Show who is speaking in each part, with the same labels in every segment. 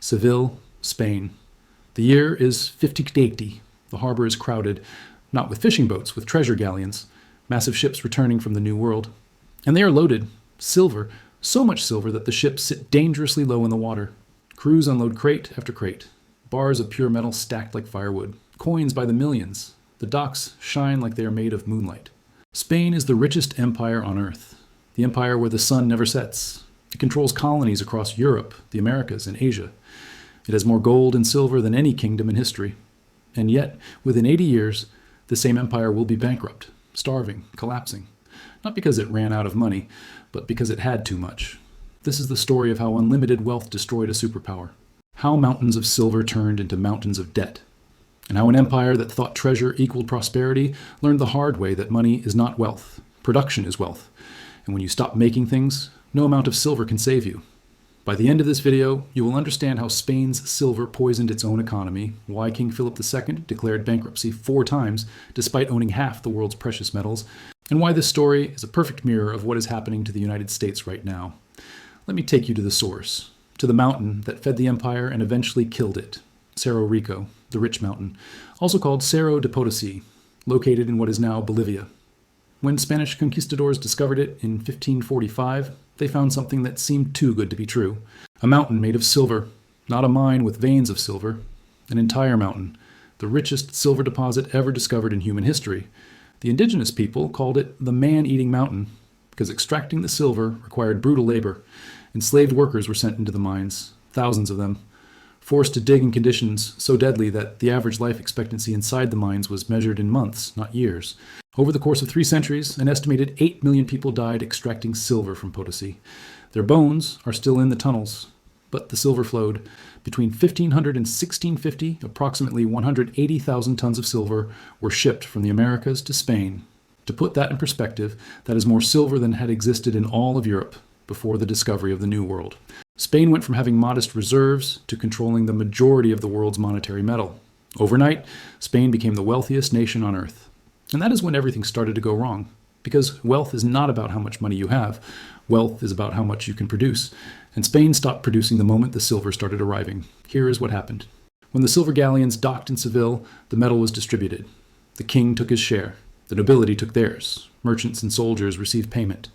Speaker 1: Seville, Spain. The year is 5080. The harbor is crowded, not with fishing boats, with treasure galleons, massive ships returning from the New World. And they are loaded. Silver, so much silver that the ships sit dangerously low in the water. Crews unload crate after crate. Bars of pure metal stacked like firewood. Coins by the millions. The docks shine like they are made of moonlight. Spain is the richest empire on earth. The empire where the sun never sets. It controls colonies across Europe, the Americas, and Asia. It has more gold and silver than any kingdom in history. And yet, within 80 years, the same empire will be bankrupt, starving, collapsing. Not because it ran out of money, but because it had too much. This is the story of how unlimited wealth destroyed a superpower. How mountains of silver turned into mountains of debt. And how an empire that thought treasure equaled prosperity learned the hard way that money is not wealth. Production is wealth. And when you stop making things, no amount of silver can save you. By the end of this video, you will understand how Spain's silver poisoned its own economy, why King Philip II declared bankruptcy 4 times despite owning half the world's precious metals, and why this story is a perfect mirror of what is happening to the United States right now. Let me take you to the source, to the mountain that fed the empire and eventually killed it, Cerro Rico, the rich mountain, also called Cerro de Potosí, located in what is now Bolivia. When Spanish conquistadors discovered it in 1545, they found something that seemed too good to be true. A mountain made of silver, not a mine with veins of silver. An entire mountain, the richest silver deposit ever discovered in human history. The indigenous people called it the man-eating mountain because extracting the silver required brutal labor. Enslaved workers were sent into the mines, thousands of them, forced to dig in conditions so deadly that the average life expectancy inside the mines was measured in months, not years. Over the course of 3 centuries, an estimated 8 million people died extracting silver from Potosí. Their bones are still in the tunnels, but the silver flowed. Between 1500 and 1650, approximately 180,000 tons of silver were shipped from the Americas to Spain. To put that in perspective, that is more silver than had existed in all of Europe before the discovery of the New World. Spain went from having modest reserves to controlling the majority of the world's monetary metal. Overnight, Spain became the wealthiest nation on earth. And that is when everything started to go wrong. Because wealth is not about how much money you have. Wealth is about how much you can produce. And Spain stopped producing the moment the silver started arriving. Here is what happened. When the silver galleons docked in Seville, the metal was distributed. The king took his share. The nobility took theirs. Merchants and soldiers received payment.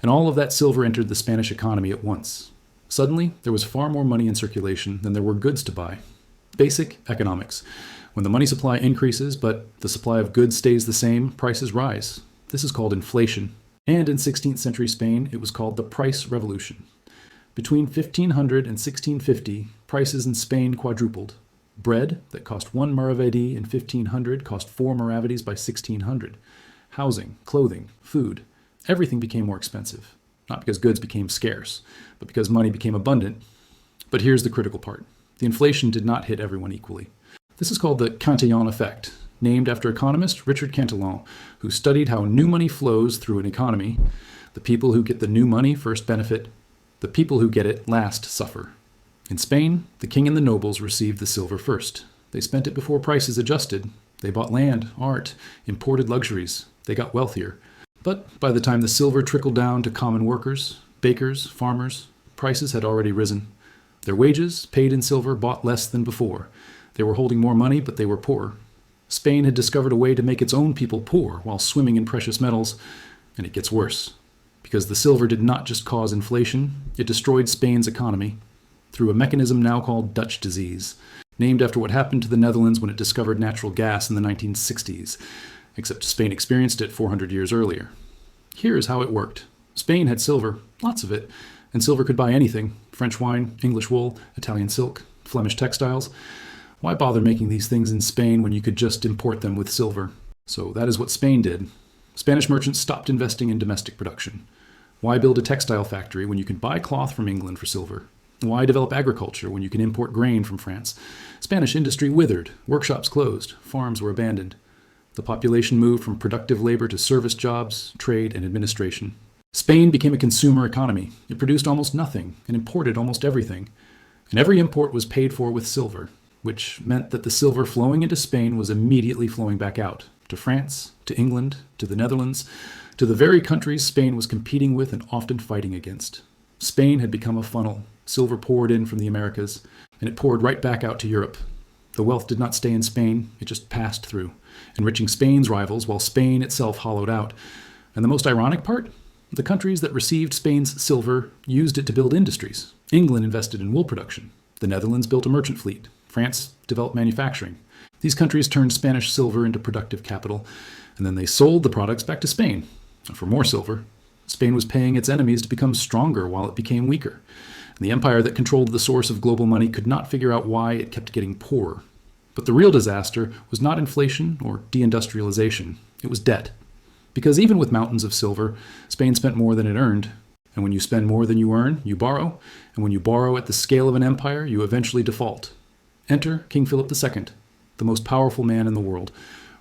Speaker 1: And all of that silver entered the Spanish economy at once. Suddenly, there was far more money in circulation than there were goods to buy. Basic economics. When the money supply increases, but the supply of goods stays the same, prices rise. This is called inflation. And in 16th century Spain, it was called the price revolution. Between 1500 and 1650, prices in Spain quadrupled. Bread, that cost 1 maravedí in 1500, cost 4 maravedís by 1600. Housing, clothing, food, everything became more expensive. Not because goods became scarce, but because money became abundant. But here's the critical part. The inflation did not hit everyone equally. This is called the Cantillon effect, named after economist Richard Cantillon, who studied how new money flows through an economy. The people who get the new money first benefit. The people who get it last suffer. In Spain, the king and the nobles received the silver first. They spent it before prices adjusted. They bought land, art, imported luxuries. They got wealthier. But by the time the silver trickled down to common workers, bakers, farmers, prices had already risen. Their wages, paid in silver, bought less than before. They were holding more money, but they were poor. Spain had discovered a way to make its own people poor while swimming in precious metals, and it gets worse. Because the silver did not just cause inflation, it destroyed Spain's economy through a mechanism now called Dutch disease, named after what happened to the Netherlands when it discovered natural gas in the 1960s, except Spain experienced it 400 years earlier. Here is how it worked. Spain had silver, lots of it, and silver could buy anything: French wine, English wool, Italian silk, Flemish textiles. Why bother making these things in Spain when you could just import them with silver? So that is what Spain did. Spanish merchants stopped investing in domestic production. Why build a textile factory when you can buy cloth from England for silver? Why develop agriculture when you can import grain from France? Spanish industry withered, workshops closed, farms were abandoned. The population moved from productive labor to service jobs, trade, and administration. Spain became a consumer economy. It produced almost nothing and imported almost everything. And every import was paid for with silver, which meant that the silver flowing into Spain was immediately flowing back out, to France, to England, to the Netherlands, to the very countries Spain was competing with and often fighting against. Spain had become a funnel. Silver poured in from the Americas. and it poured right back out to Europe. The wealth did not stay in Spain, it just passed through, enriching Spain's rivals while Spain itself hollowed out. And the most ironic part? The countries that received Spain's silver used it to build industries. England invested in wool production. The Netherlands built a merchant fleet. France developed manufacturing. These countries turned Spanish silver into productive capital, and then they sold the products back to Spain for more silver. Spain was paying its enemies to become stronger while it became weaker. And the empire that controlled the source of global money could not figure out why it kept getting poorer. But the real disaster was not inflation or deindustrialization. It was debt. Because even with mountains of silver, Spain spent more than it earned. And when you spend more than you earn, you borrow. And when you borrow at the scale of an empire, you eventually default. Enter King Philip II, the most powerful man in the world,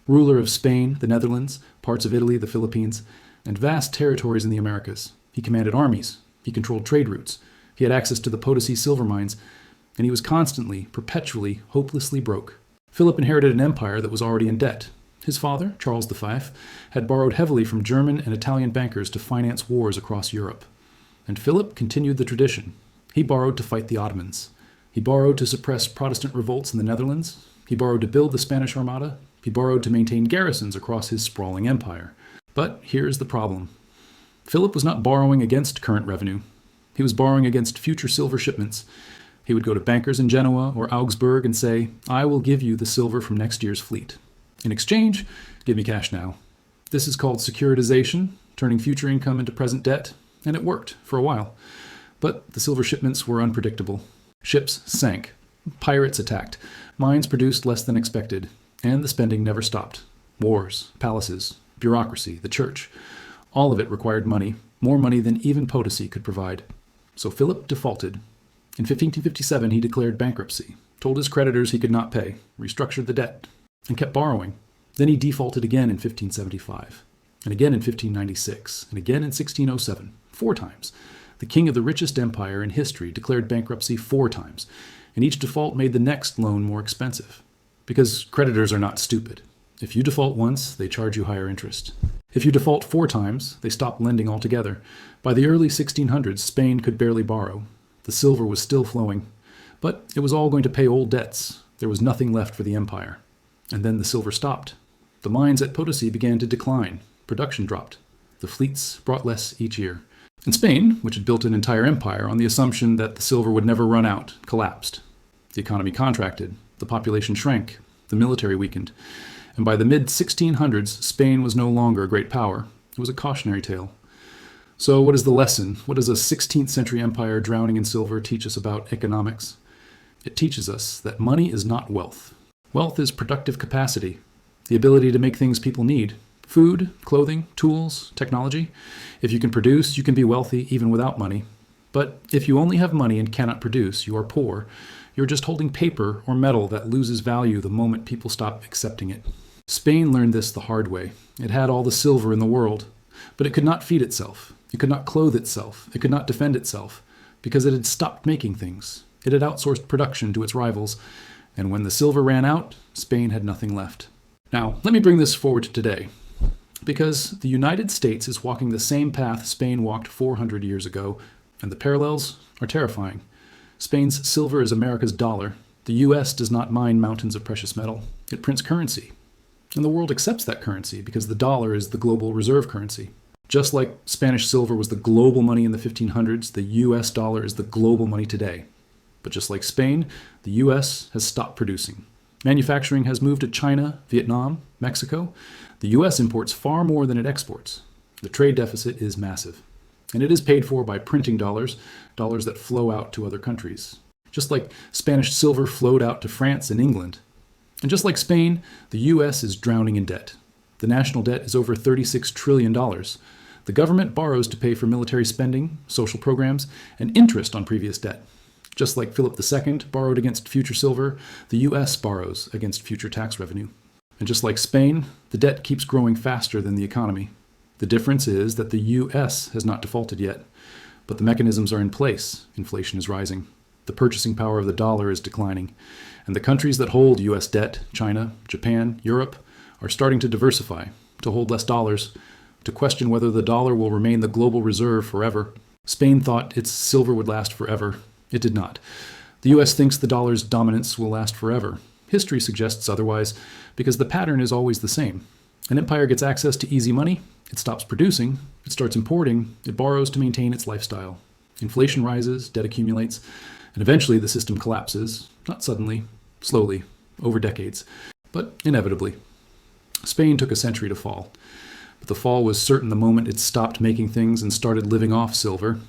Speaker 1: ruler of Spain, the Netherlands, parts of Italy, the Philippines, and vast territories in the Americas. He commanded armies. He controlled trade routes. He had access to the Potosi silver mines. And he was constantly, perpetually, hopelessly broke. Philip inherited an empire that was already in debt. His father, Charles V, had borrowed heavily from German and Italian bankers to finance wars across Europe. And Philip continued the tradition. He borrowed to fight the Ottomans. He borrowed to suppress Protestant revolts in the Netherlands. He borrowed to build the Spanish Armada. He borrowed to maintain garrisons across his sprawling empire. But here's the problem. Philip was not borrowing against current revenue. He was borrowing against future silver shipments. He would go to bankers in Genoa or Augsburg and say, "I will give you the silver from next year's fleet. In exchange, give me cash now." This is called securitization, turning future income into present debt, and it worked for a while. But the silver shipments were unpredictable. Ships sank. Pirates attacked. Mines produced less than expected. And the spending never stopped. Wars, palaces, bureaucracy, the church. All of it required money, more money than even Potosi could provide. So Philip defaulted. In 1557, he declared bankruptcy, told his creditors he could not pay, restructured the debt, and kept borrowing. Then he defaulted again in 1575, and again in 1596, and again in 1607, 4 times. The king of the richest empire in history declared bankruptcy 4 times, and each default made the next loan more expensive. Because creditors are not stupid. If you default once, they charge you higher interest. If you default 4 times, they stop lending altogether. By the early 1600s, Spain could barely borrow. The silver was still flowing, but it was all going to pay old debts. There was nothing left for the empire. And then the silver stopped. The mines at Potosi began to decline. Production dropped. The fleets brought less each year. And Spain, which had built an entire empire on the assumption that the silver would never run out, collapsed. The economy contracted. The population shrank. The military weakened. And by the mid-1600s, Spain was no longer a great power. It was a cautionary tale. So what is the lesson? What does a 16th century empire drowning in silver teach us about economics? It teaches us that money is not wealth. Wealth is productive capacity, the ability to make things people need. Food, clothing, tools, technology. If you can produce, you can be wealthy even without money. But if you only have money and cannot produce, you are poor. You're just holding paper or metal that loses value the moment people stop accepting it. Spain learned this the hard way. It had all the silver in the world, but it could not feed itself. It could not clothe itself. It could not defend itself, because it had stopped making things. It had outsourced production to its rivals, and when the silver ran out, Spain had nothing left. Now, let me bring this forward to today, because the United States is walking the same path Spain walked 400 years ago, and the parallels are terrifying. Spain's silver is America's dollar. The U.S. does not mine mountains of precious metal. It prints currency. And the world accepts that currency because the dollar is the global reserve currency. Just like Spanish silver was the global money in the 1500s, the U.S. dollar is the global money today. But just like Spain, the U.S. has stopped producing. Manufacturing has moved to China, Vietnam, Mexico. The U.S. imports far more than it exports. The trade deficit is massive. And it is paid for by printing dollars, dollars that flow out to other countries. Just like Spanish silver flowed out to France and England. And just like Spain, the U.S. is drowning in debt. The national debt is over $36 trillion. The government borrows to pay for military spending, social programs, and interest on previous debt. Just like Philip II borrowed against future silver, the U.S. borrows against future tax revenue. And just like Spain, the debt keeps growing faster than the economy. The difference is that the U.S. has not defaulted yet, but the mechanisms are in place. Inflation is rising. The purchasing power of the dollar is declining. And the countries that hold U.S. debt, China, Japan, Europe, are starting to diversify, to hold less dollars, to question whether the dollar will remain the global reserve forever. Spain thought its silver would last forever. It did not. The US thinks the dollar's dominance will last forever. History suggests otherwise, because the pattern is always the same. An empire gets access to easy money, it stops producing, it starts importing, it borrows to maintain its lifestyle. Inflation rises, debt accumulates, and eventually the system collapses, not suddenly, slowly, over decades, but inevitably. Spain took a century to fall, but the fall was certain the moment it stopped making things and started living off silver.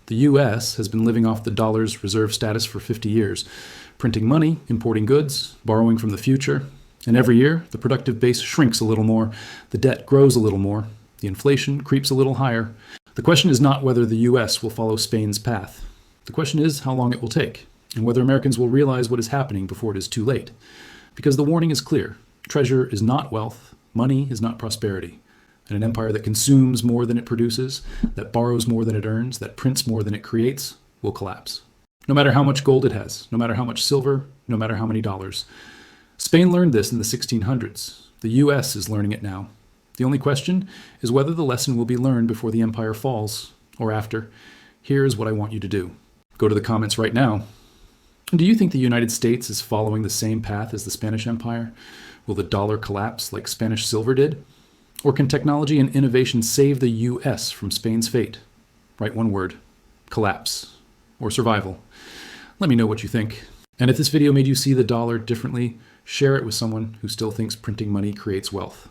Speaker 1: The US has been living off the dollar's reserve status for 50 years, printing money, importing goods, borrowing from the future, and every year the productive base shrinks a little more, the debt grows a little more, the inflation creeps a little higher. The question is not whether the US will follow Spain's path. The question is how long it will take, and whether Americans will realize what is happening before it is too late. Because the warning is clear. Treasure is not wealth, money is not prosperity. And an empire that consumes more than it produces, that borrows more than it earns, that prints more than it creates, will collapse. No matter how much gold it has, no matter how much silver, no matter how many dollars. Spain learned this in the 1600s. The US is learning it now. The only question is whether the lesson will be learned before the empire falls, or after. Here's what I want you to do. Go to the comments right now. Do you think the United States is following the same path as the Spanish Empire? Will the dollar collapse like Spanish silver did? Or can technology and innovation save the US from Spain's fate? Write one word: collapse, or survival. Let me know what you think. And if this video made you see the dollar differently, share it with someone who still thinks printing money creates wealth.